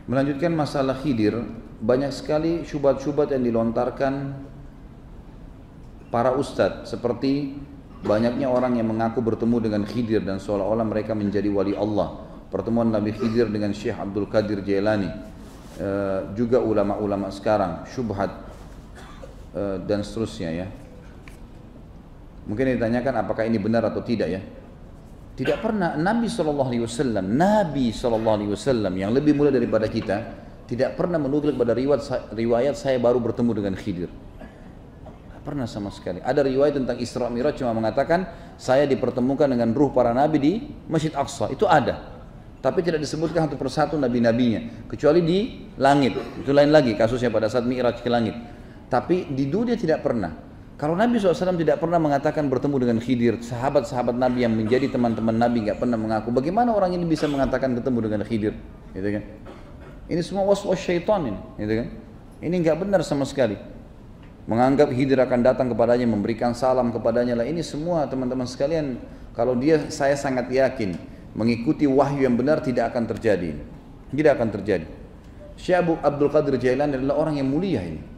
Melanjutkan masalah Khidir, banyak sekali syubhat-syubhat yang dilontarkan para ustadz, seperti banyaknya orang yang mengaku bertemu dengan Khidir dan seolah-olah mereka menjadi wali Allah. Pertemuan Nabi Khidir dengan Syekh Abdul Qadir Jailani, juga ulama-ulama sekarang, syubhat dan seterusnya ya. Mungkin ditanyakan apakah ini benar atau tidak ya. Tidak pernah Nabi SAW, Nabi SAW yang lebih mulia daripada kita, tidak pernah menukil pada riwayat saya baru bertemu dengan Khidir. Tidak pernah sama sekali. Ada riwayat tentang Isra Mi'raj cuma mengatakan saya dipertemukan dengan ruh para nabi di Masjid Aqsa. Itu ada. Tapi tidak disebutkan satu persatu nabi-nabinya. Kecuali di langit. Itu lain lagi kasusnya pada saat Mi'raj ke langit. Tapi di dunia tidak pernah. Kalau Nabi SAW tidak pernah mengatakan bertemu dengan Khidir, sahabat-sahabat Nabi yang menjadi teman-teman Nabi nggak pernah mengaku, bagaimana orang ini bisa mengatakan ketemu dengan Khidir? Gitu kan? Ini semua was-was syaitan ini, gitu kan? Ini nggak benar sama sekali. Menganggap Khidir akan datang kepadanya, memberikan salam kepadanya lah. Ini semua teman-teman sekalian, kalau dia, saya sangat yakin mengikuti wahyu yang benar tidak akan terjadi. Tidak akan terjadi. Syekh Abdul Qadir Jailani adalah orang yang mulia ini.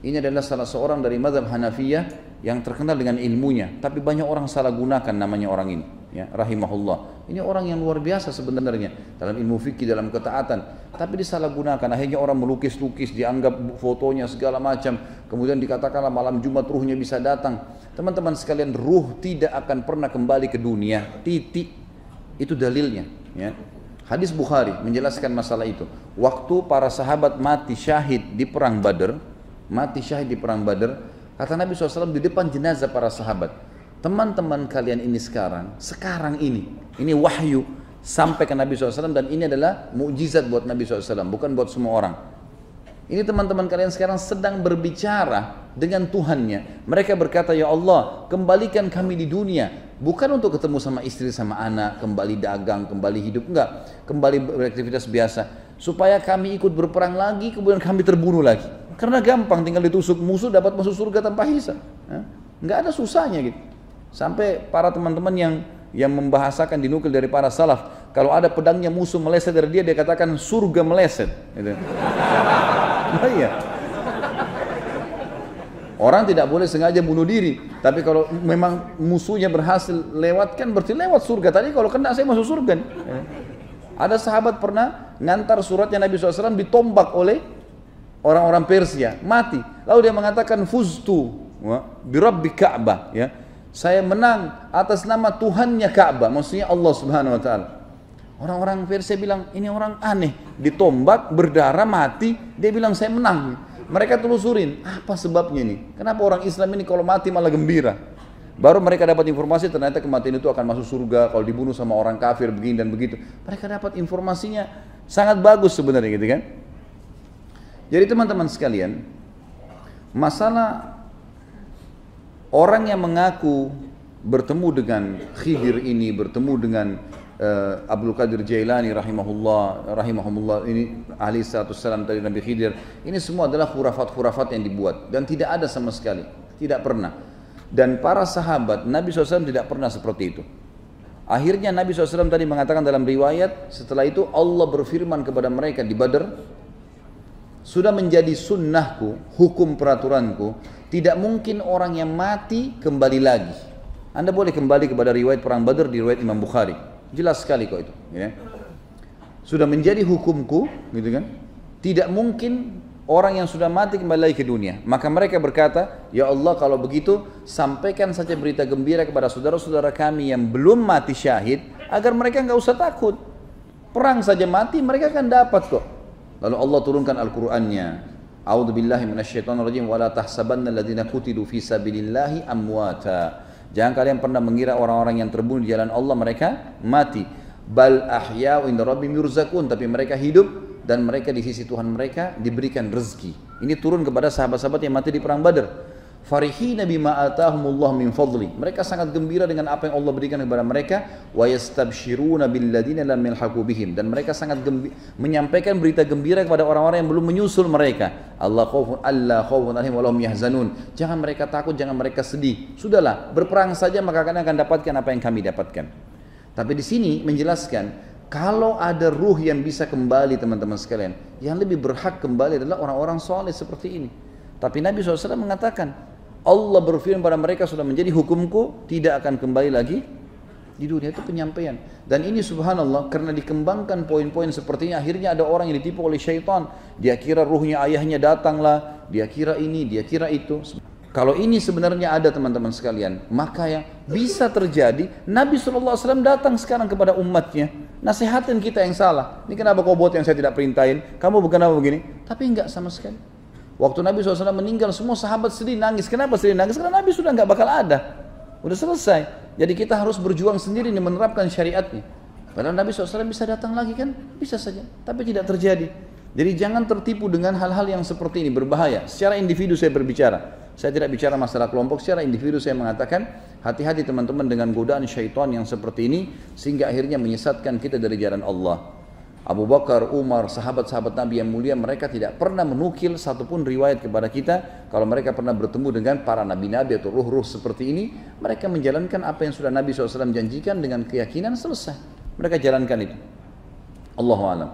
Ini adalah salah seorang dari mazhab Hanafiyah yang terkenal dengan ilmunya, tapi banyak orang salah gunakan namanya orang ini, ya, rahimahullah. Ini orang yang luar biasa sebenarnya dalam ilmu fikih, dalam ketaatan, tapi disalahgunakan. Akhirnya orang melukis-lukis, dianggap fotonya segala macam, kemudian dikatakanlah malam Jumat ruhnya bisa datang. Teman-teman sekalian, ruh tidak akan pernah kembali ke dunia, titik. Itu dalilnya, ya. Hadis Bukhari menjelaskan masalah itu. Waktu para sahabat mati syahid di perang Badar, kata Nabi SAW di depan jenazah para sahabat, teman-teman kalian ini sekarang ini wahyu sampai ke Nabi SAW, dan ini adalah mukjizat buat Nabi SAW, bukan buat semua orang. Ini teman-teman kalian sekarang sedang berbicara dengan Tuhannya. Mereka berkata, ya Allah, kembalikan kami di dunia, bukan untuk ketemu sama istri sama anak, kembali dagang, kembali hidup, enggak, kembali beraktivitas biasa, supaya kami ikut berperang lagi, kemudian kami terbunuh lagi. Karena gampang, tinggal ditusuk musuh dapat masuk surga tanpa hisab. Nggak ada susahnya gitu. Sampai para teman-teman yang membahasakan dinukil dari para salaf, kalau ada pedangnya musuh meleset dari dia katakan surga meleset. Gitu. Nah, iya. Orang tidak boleh sengaja bunuh diri, tapi kalau memang musuhnya berhasil lewatkan, berarti lewat surga. Tadi kalau kena saya masuk surga. Ada sahabat pernah ngantar suratnya Nabi SAW ditombak oleh orang-orang Persia, mati. Lalu dia mengatakan fuztu birabbi Ka'bah, ya. Saya menang atas nama Tuhannya Ka'bah, maksudnya Allah Subhanahu wa taala. Orang-orang Persia bilang, ini orang aneh, ditombak, berdarah, mati, dia bilang saya menang. Mereka telusurin, apa sebabnya nih? Kenapa orang Islam ini kalau mati malah gembira? Baru mereka dapat informasi ternyata kematian itu akan masuk surga kalau dibunuh sama orang kafir begini dan begitu. Mereka dapat informasinya sangat bagus sebenarnya, gitu kan? Jadi teman-teman sekalian, masalah orang yang mengaku bertemu dengan Khidir ini, bertemu dengan Abdul Qadir Jailani rahimahumullah ini ahli 100 salam dari Nabi Khidir, ini semua adalah khurafat-khurafat yang dibuat dan tidak ada sama sekali, tidak pernah. Dan para sahabat Nabi SAW tidak pernah seperti itu. Akhirnya Nabi SAW tadi mengatakan dalam riwayat, setelah itu Allah berfirman kepada mereka di Badar, sudah menjadi sunnahku, hukum peraturanku, tidak mungkin orang yang mati kembali lagi. Anda boleh kembali kepada riwayat perang Badar di riwayat Imam Bukhari, jelas sekali kok itu, ya. Sudah menjadi hukumku, gitu kan? Tidak mungkin orang yang sudah mati kembali lagi ke dunia. Maka mereka berkata, ya Allah, kalau begitu sampaikan saja berita gembira kepada saudara-saudara kami yang belum mati syahid, agar mereka nggak usah takut. Perang saja mati, mereka akan dapat kok. Lalu Allah turunkan Al-Qur'annya. A'udzubillahi minasyaitonirrajim wa la tahsabanna alladziina qutilu fi sabilillahi amwata. Jangan kalian pernah mengira orang-orang yang terbunuh di jalan Allah mereka mati. Bal ahya'u inda rabbihim yurzaqun, tapi mereka hidup dan mereka di sisi Tuhan mereka diberikan rezeki. Ini turun kepada sahabat-sahabat yang mati di perang Badar. Farihina bima atahumullah min fadli. Mereka sangat gembira dengan apa yang Allah berikan kepada mereka. Wa yastabshiruna billadzina lam yalhaqu bihim, dan mereka sangat menyampaikan berita gembira kepada orang-orang yang belum menyusul mereka. Allah khaufun alaihim wa lahum yahzanun. Jangan mereka takut, jangan mereka sedih. Sudahlah, berperang saja maka kalian akan dapatkan apa yang kami dapatkan. Tapi di sini menjelaskan Kalau ada ruh yang bisa kembali teman-teman sekalian, yang lebih berhak kembali adalah orang-orang soleh seperti ini. Tapi Nabi SAW mengatakan, Allah berfirman pada mereka sudah menjadi hukumku, tidak akan kembali lagi di dunia. Itu penyampaian. Dan ini subhanallah, karena dikembangkan poin-poin seperti ini, akhirnya ada orang yang ditipu oleh syaitan. Dia kira ruhnya ayahnya datanglah, dia kira ini, dia kira itu. Kalau ini sebenarnya ada teman-teman sekalian, maka yang bisa terjadi, Nabi SAW datang sekarang kepada umatnya, nasihatin kita yang salah. Ini kenapa kau buat yang saya tidak perintahin? Kamu bukan apa begini? Tapi enggak sama sekali. Waktu Nabi SAW meninggal, semua sahabat sedih nangis. Kenapa sedih nangis? Karena Nabi sudah enggak bakal ada. Udah selesai. Jadi kita harus berjuang sendiri nih menerapkan syariatnya. Padahal Nabi SAW bisa datang lagi kan? Bisa saja. Tapi tidak terjadi. Jadi jangan tertipu dengan hal-hal yang seperti ini, berbahaya. Secara individu saya berbicara. Saya tidak bicara masalah kelompok, secara individu saya mengatakan hati-hati teman-teman dengan godaan syaitan yang seperti ini, sehingga akhirnya menyesatkan kita dari jalan Allah. Abu Bakar, Umar, sahabat-sahabat Nabi yang mulia, mereka tidak pernah menukil satupun riwayat kepada kita kalau mereka pernah bertemu dengan para nabi-nabi atau ruh-ruh seperti ini. Mereka menjalankan apa yang sudah Nabi SAW janjikan dengan keyakinan, selesai. Mereka jalankan itu. Allahu a'lam.